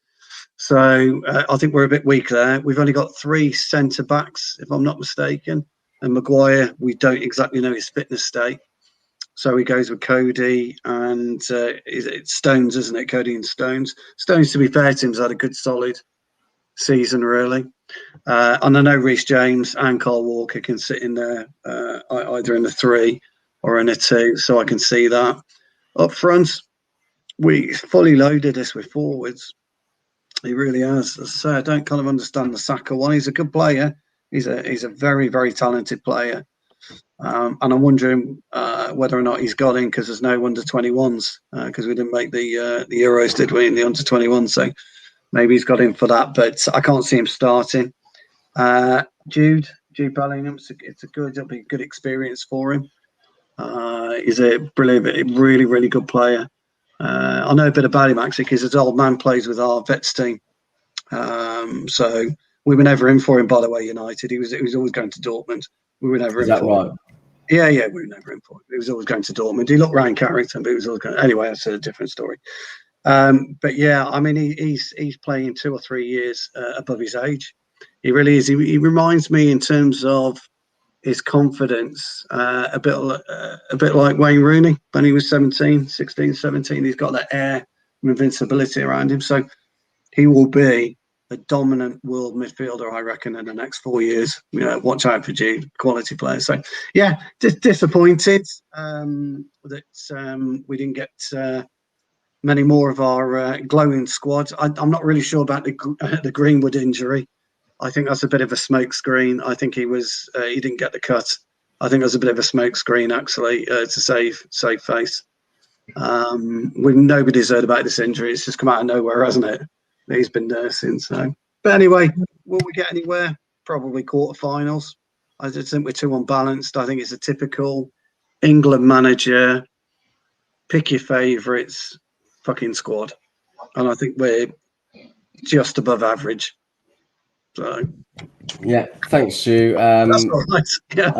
So I think we're a bit weak there. We've only got 3 centre backs, if I'm not mistaken, and Maguire, we don't exactly know his fitness state. So he goes with Cody and it's Stones, isn't it? Cody and Stones. Stones, to be fair to him, has had a good solid season, really. And I know Reece James and Kyle Walker can sit in there either in a 3 or in a 2, so I can see that. Up front, we fully loaded this with forwards. He really has. As I say, I don't kind of understand the Saka one. He's a good player. He's a very, very talented player. And I'm wondering whether or not he's got in, because there's no under-21s, because we didn't make the Euros, did we, in the under-21s? So maybe he's got in for that, but I can't see him starting. Jude Bellingham, it'll be a good experience for him. He's a brilliant, really, really good player. I know a bit about him, actually, because his old man plays with our vets team. So we were never in for him, by the way, United. He was always going to Dortmund. We were never in for him. Yeah, we were never in for him. He was always going to Dortmund. He looked Ryan Carrington, but he was always going. Anyway, that's a different story. But yeah, I mean, he's playing 2 or 3 years above his age. He really is. He reminds me in terms of his confidence a bit like Wayne Rooney when he was 16, 17. He's got that air of invincibility around him. So he will be a dominant world midfielder, I reckon, in the next 4 years. Watch out for Jude, quality player. So yeah, disappointed that we didn't get many more of our glowing squads. I'm not really sure about the Greenwood injury. I think that's a bit of a smoke screen. I think he didn't get the cut. I think that's a bit of a smoke screen, actually, to save face. Nobody's heard about this injury. It's just come out of nowhere, hasn't it? He's been nursing. So, but anyway, will we get anywhere? Probably quarterfinals. I just think we're too unbalanced. I think it's a typical England manager. Pick your favourites, fucking squad, and I think we're just above average. So Yeah, thanks, Stu. that's all right. Yeah.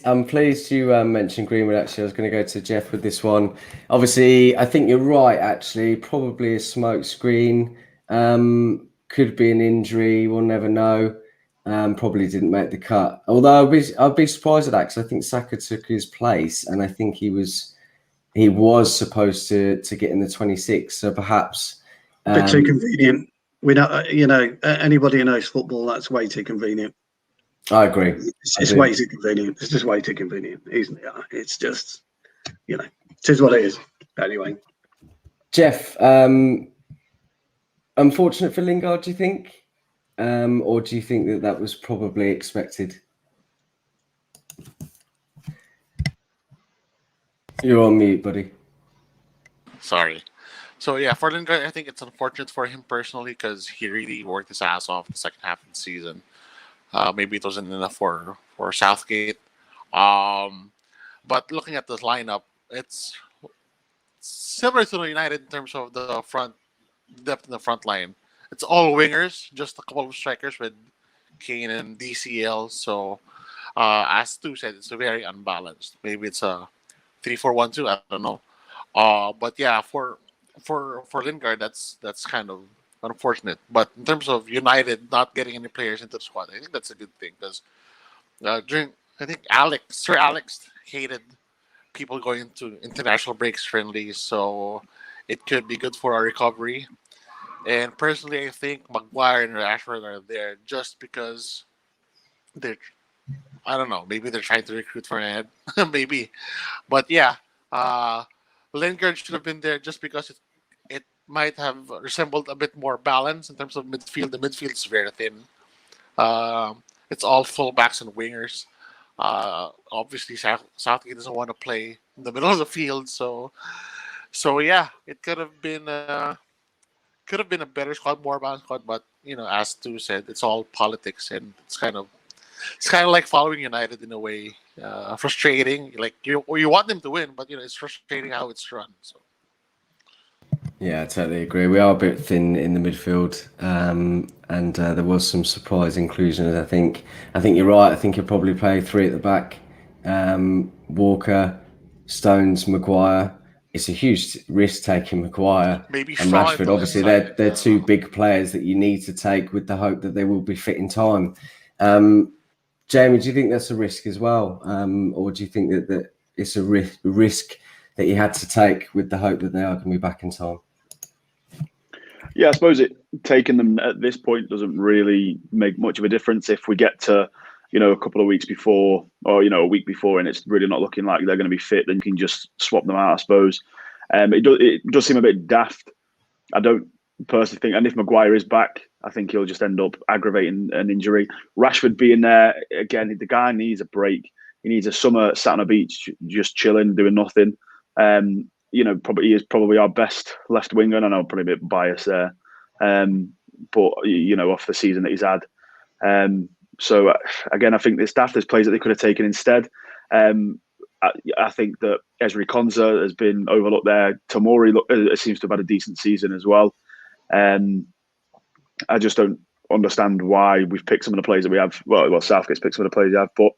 I'm pleased you mentioned Greenwood. Actually, I was going to go to Jeff with this one. Obviously, I think you're right. Actually, probably a smoke screen. Could be an injury. We'll never know. Probably didn't make the cut. Although I'd be surprised at that because I think Saka took his place, and I think he was supposed to get in the 26. So perhaps A bit too convenient. We don't, anybody who knows football, that's way too convenient. I agree. It's way too convenient. It's just way too convenient. It's just, it is what it is. Anyway. Jeff, unfortunate for Lingard, do you think? Or do you think that was probably expected? You're on mute, buddy. Sorry. So yeah, for Lingard, I think it's unfortunate for him personally because he really worked his ass off the second half of the season. Maybe it wasn't enough for Southgate. But looking at the lineup, it's similar to the United in terms of the front depth in the front line. It's all wingers, just a couple of strikers with Kane and DCL. So as Stu said, it's very unbalanced. Maybe it's a 3-4-1-2. I don't know. But yeah, for Lingard, that's kind of unfortunate. But in terms of United not getting any players into the squad, I think that's a good thing because I think Sir Alex hated people going into international breaks friendly, so it could be good for our recovery. And personally, I think Maguire and Rashford are there just because I don't know, maybe they're trying to recruit for an ad, maybe. But yeah, Lingard should have been there just because it might have resembled a bit more balance in terms of midfield. The midfield is very thin. It's all fullbacks and wingers. Obviously, Southgate doesn't want to play in the middle of the field, so yeah, it could have been a better squad, more balanced squad. But as Stu said, it's all politics, and it's kind of like following United in a way. Frustrating. Like you want them to win, but it's frustrating how it's run. So. Yeah, I totally agree. We are a bit thin in the midfield, and there was some surprise inclusions. I think you're right. I think he'll probably play three at the back: Walker, Stones, Maguire. It's a huge risk taking Maguire Maybe and Rashford. Obviously, they're two big players that you need to take with the hope that they will be fit in time. Jamie, do you think that's a risk as well, or do you think that it's a risk that you had to take with the hope that they are going to be back in time? Yeah, I suppose taking them at this point doesn't really make much of a difference if we get to, a couple of weeks before or, a week before and it's really not looking like they're going to be fit, then you can just swap them out, I suppose. It does seem a bit daft. I don't personally think, and if Maguire is back, I think he'll just end up aggravating an injury. Rashford being there, again, the guy needs a break. He needs a summer sat on a beach, just chilling, doing nothing. He is probably our best left winger, and I know I'm probably a bit biased there. But off the season that he's had. So again, I think it's daft. There's players that they could have taken instead. I think that Ezri Konsa has been overlooked there. Tomori seems to have had a decent season as well. I just don't understand why we've picked some of the players that we have. Well, Southgate's picked some of the players we have, but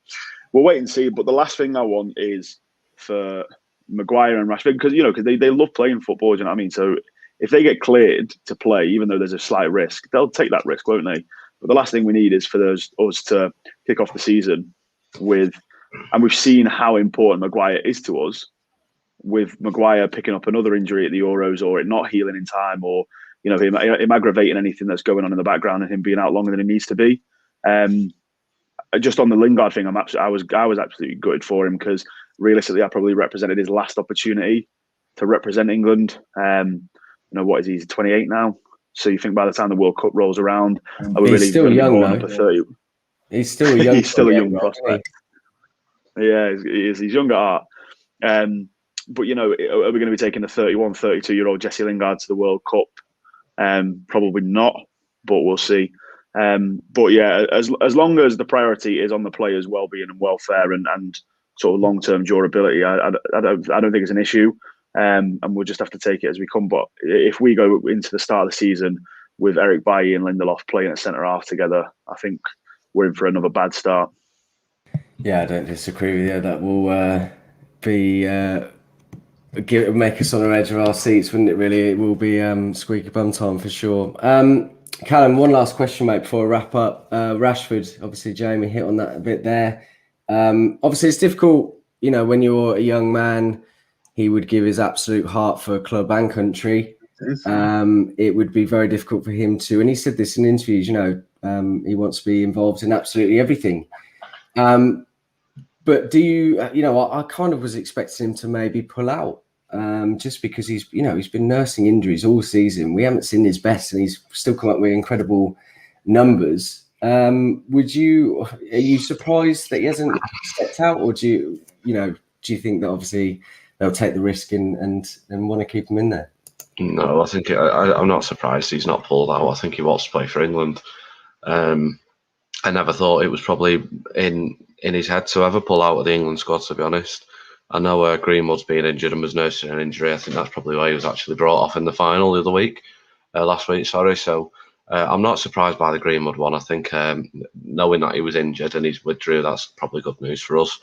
we'll wait and see. But the last thing I want is for Maguire and Rashford, because they love playing football. Do you know what I mean? So if they get cleared to play, even though there's a slight risk, they'll take that risk, won't they? But the last thing we need is for us to kick off the season with, and we've seen how important Maguire is to us, with Maguire picking up another injury at the Euros, or it not healing in time, or him aggravating anything that's going on in the background and him being out longer than he needs to be. Just on the Lingard thing, I was absolutely gutted for him because realistically, I probably represented his last opportunity represent England. What is he? He's 28 now. So you think by the time the World Cup rolls around, are we He's really still going to be young, holding though. up a 30? He's still a young. He's still a young right, prospect. Yeah, he is. He's young at heart. But, are we going to be taking a 31, 32-year-old Jesse Lingard to the World Cup? Probably not, but we'll see. But yeah, as long as the priority is on the players' well-being and welfare and sort of long-term durability, I don't think it's an issue. And we'll just have to take it as we come. But if we go into the start of the season with Eric Bailly and Lindelof playing at centre half together, I think we're in for another bad start. Yeah, I don't disagree with you. That will make us on the edge of our seats, wouldn't it? Really, it will be squeaky bum time for sure. Callum, one last question, mate, before I wrap up. Rashford, obviously, Jamie hit on that a bit there. Obviously, it's difficult, when you're a young man. He would give his absolute heart for club and country. It would be very difficult for him to, and he said this in interviews, he wants to be involved in absolutely everything. But do you, I kind of was expecting him to maybe pull out, just because he's been nursing injuries all season. We haven't seen his best, and he's still come up with incredible numbers. Are you surprised that he hasn't stepped out, or do you think that obviously they'll take the risk and want to keep him in there? No, I think I'm not surprised he's not pulled out. I think he wants to play for England. I never thought it was probably in his head to ever pull out of the England squad, to be honest. I know Greenwood's been injured and was nursing an injury. I think that's probably why he was actually brought off in the final the other week, last week, sorry. So I'm not surprised by the Greenwood one. I think knowing that he was injured and he's withdrew, that's probably good news for us.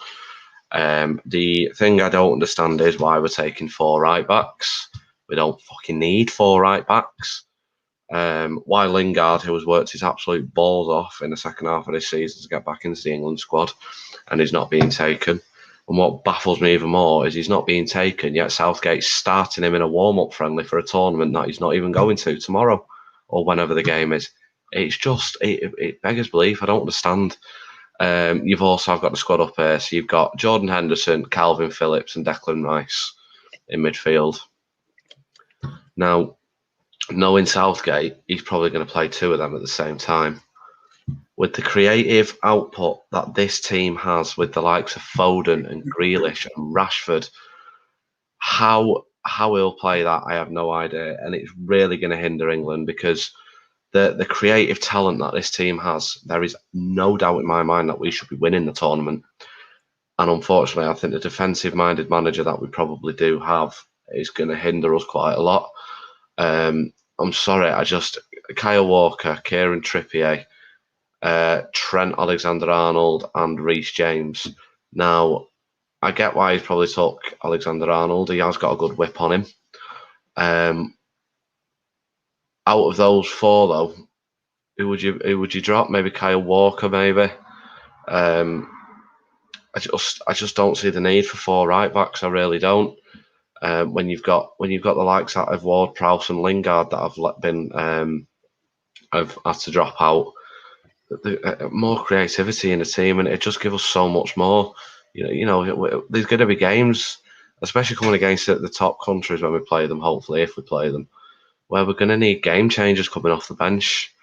The thing I don't understand is why we're taking 4 right-backs. We don't fucking need 4 right-backs. Why Lingard, who has worked his absolute balls off in the second half of this season to get back into the England squad, and is not being taken. And what baffles me even more is he's not being taken, yet Southgate's starting him in a warm-up friendly for a tournament that he's not even going to tomorrow or whenever the game is. It's just, it beggars belief. I don't understand. You've also got the squad up here. So you've got Jordan Henderson, Calvin Phillips and Declan Rice in midfield. Now, knowing Southgate, he's probably going to play 2 of them at the same time. With the creative output that this team has with the likes of Foden and Grealish and Rashford, how he'll play that, I have no idea. And it's really going to hinder England because the creative talent that this team has, there is no doubt in my mind that we should be winning the tournament. And unfortunately, I think the defensive-minded manager that we probably do have is going to hinder us quite a lot. I'm sorry, Kyle Walker, Kieran Trippier, Trent Alexander-Arnold and Reece James. Now, I get why he's probably took Alexander-Arnold. He has got a good whip on him. Out of those 4, though, who would you drop? Maybe Kyle Walker, maybe. I just don't see the need for 4 right backs. I really don't. When you've got the likes of Ward, Prowse and Lingard that have had to drop out, more creativity in the team, and it just gives us so much more. There's going to be games, especially coming against the top countries when we play them. Hopefully, if we play them, where we're going to need game changers coming off the bench,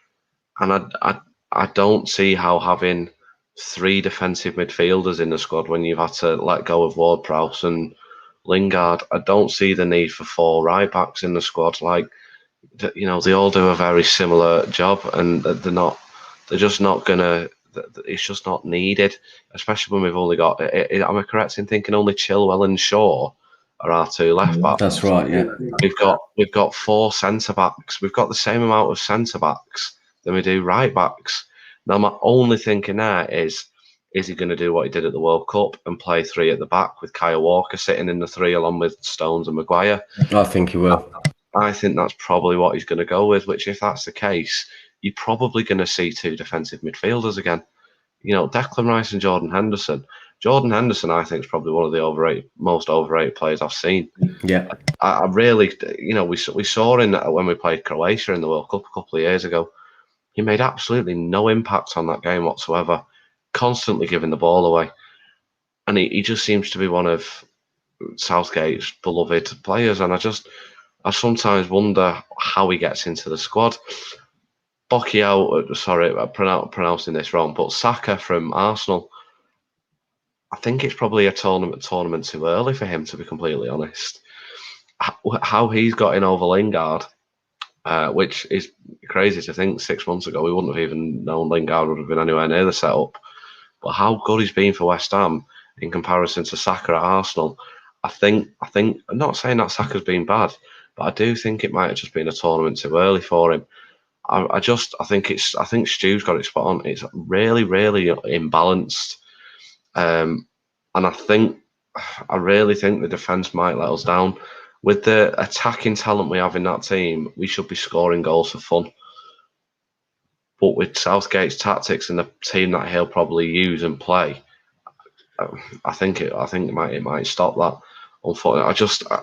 and I don't see how having 3 defensive midfielders in the squad when you've had to let go of Ward, Prowse and Lingard. I don't see the need for 4 right backs in the squad. They all do a very similar job, and they're just not gonna. It's just not needed, especially when we've only got. Am I correct in thinking only Chilwell and Shaw are our 2 left backs? That's right. Yeah, we've got 4 centre backs. We've got the same amount of centre backs than we do right backs. Now, my only thinking there is he going to do what he did at the World Cup and play 3 at the back with Kyle Walker sitting in the 3 along with Stones and Maguire? I think he will. I think that's probably what he's going to go with, which if that's the case, you're probably going to see 2 defensive midfielders again. Declan Rice and Jordan Henderson. Jordan Henderson, I think, is probably one of the most overrated players I've seen. Yeah. I really, we saw in that when we played Croatia in the World Cup a couple of years ago. He made absolutely no impact on that game whatsoever, constantly giving the ball away. And he just seems to be one of Southgate's beloved players, and I sometimes wonder how he gets into the squad. Sorry, I'm pronouncing this wrong, but Saka from Arsenal, I think it's probably a tournament too early for him, to be completely honest. How he's got in over Lingard, which is crazy to think 6 months ago we wouldn't have even known Lingard would have been anywhere near the setup. But how good he's been for West Ham in comparison to Saka at Arsenal, I think I'm not saying that Saka's been bad, but I do think it might have just been a tournament too early for him. I think Stu's got it spot on. It's really, really imbalanced. And I really think the defence might let us down. With the attacking talent we have in that team, we should be scoring goals for fun. But with Southgate's tactics and the team that he'll probably use and play, I think it might stop that. Unfortunately,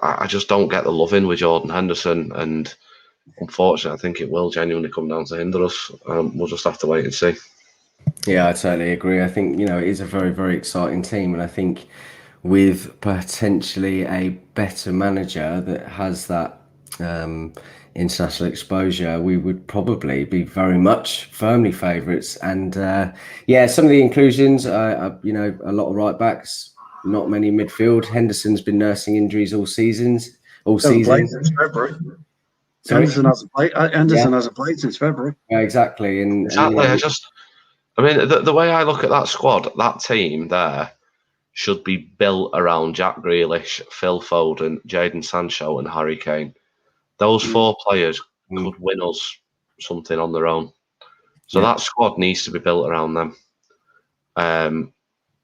I just don't get the love in with Jordan Henderson, and unfortunately, I think it will genuinely come down to hinder us. We'll just have to wait and see. Yeah, I totally agree. I think, it is a very, very exciting team. And I think with potentially a better manager that has that international exposure, we would probably be very much firmly favourites. And some of the inclusions, a lot of right backs, not many midfield. Henderson's been nursing injuries all season. Since February. Henderson hasn't played since February. Yeah, exactly. Exactly. The way I look at that squad, that team there should be built around Jack Grealish, Phil Foden, Jadon Sancho, and Harry Kane. Those four players could win us something on their own. So that squad needs to be built around them.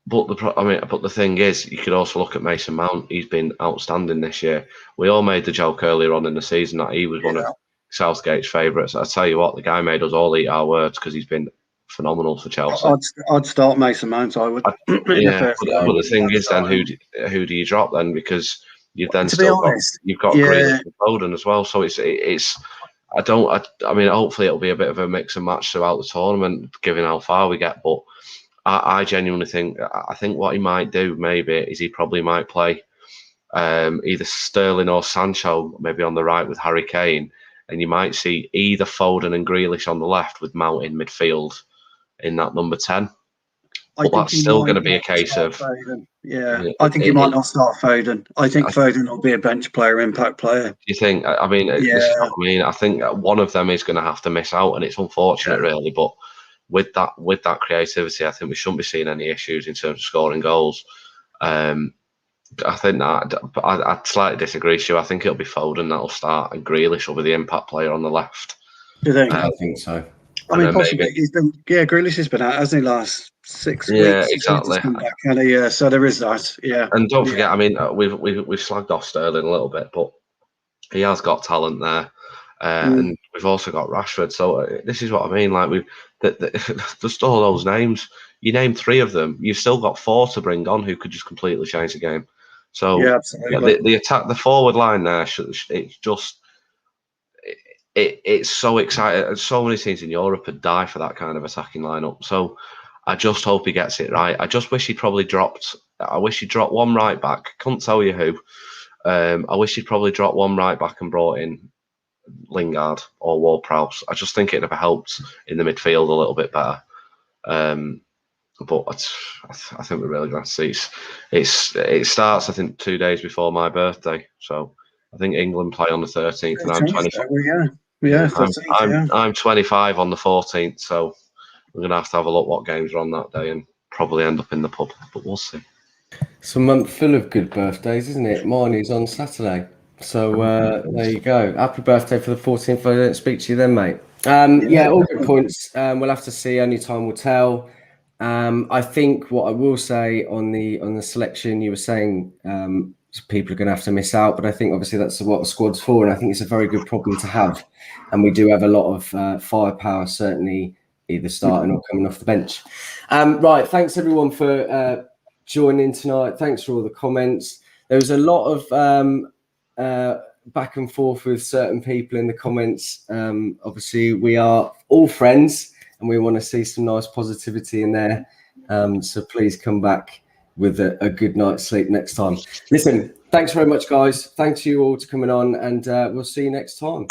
But the thing is, you could also look at Mason Mount. He's been outstanding this year. We all made the joke earlier on in the season that he was one of Southgate's favourites. I tell you what, the guy made us all eat our words because he's been phenomenal for Chelsea. I'd start Mason Mount. I would. But the thing is, then who do you drop then? Because you've then you've got Grealish and Foden as well. So it's. Hopefully it'll be a bit of a mix and match throughout the tournament, given how far we get. But I genuinely think what he might do maybe is he probably might play either Sterling or Sancho maybe on the right with Harry Kane, and you might see either Foden and Grealish on the left with Mount in midfield in that number 10. But that's still going to be a case of I think he might not start Foden. I think Foden will be a bench player, impact player. Do you think? I think one of them is going to have to miss out, and it's unfortunate, really. But with that creativity, I think we shouldn't be seeing any issues in terms of scoring goals. I think that I slightly disagree, Stu. I think it'll be Foden that'll start, and Grealish will be the impact player on the left. Do you think? I think so. Possibly. Grealish has been out, hasn't he, last 6 weeks? Yeah, exactly. So there is that. Yeah. And don't forget, we've slagged off Sterling a little bit, but he has got talent there. And we've also got Rashford. So this is what I mean. Like there's all those names. You name 3 of them, you've still got 4 to bring on who could just completely change the game. So the attack, the forward line there, it's so exciting. So many teams in Europe would die for that kind of attacking lineup. So I just hope he gets it right. I just wish he'd probably dropped. I wish he'd dropped one right back. Couldn't tell you who. I wish he'd probably dropped one right back and brought in Lingard or Ward-Prowse. I just think it'd have helped in the midfield a little bit better. But I think we're really going to see. It starts, I think, 2 days before my birthday. So I think England play on the 13th, and I'm 25. I'm 25 on the 14th, so we're going to have a look what games are on that day and probably end up in the pub. But we'll see. It's a month full of good birthdays, isn't it? Mine is on Saturday. So there you go. Happy birthday for the 14th. If I don't speak to you then, mate. All good points. We'll have to see. Only time will tell. I think what I will say on the selection, you were saying people are going to have to miss out, but I think obviously that's what the squad's for, and I think it's a very good problem to have. And we do have a lot of firepower, certainly either starting or coming off the bench. Right, thanks everyone for joining tonight. Thanks for all the comments. There was a lot of back and forth with certain people in the comments. Obviously, we are all friends, and we want to see some nice positivity in there. So please come back with a good night's sleep next time. Listen, Thanks very much, guys. Thanks to you all for coming on, and we'll see you next time.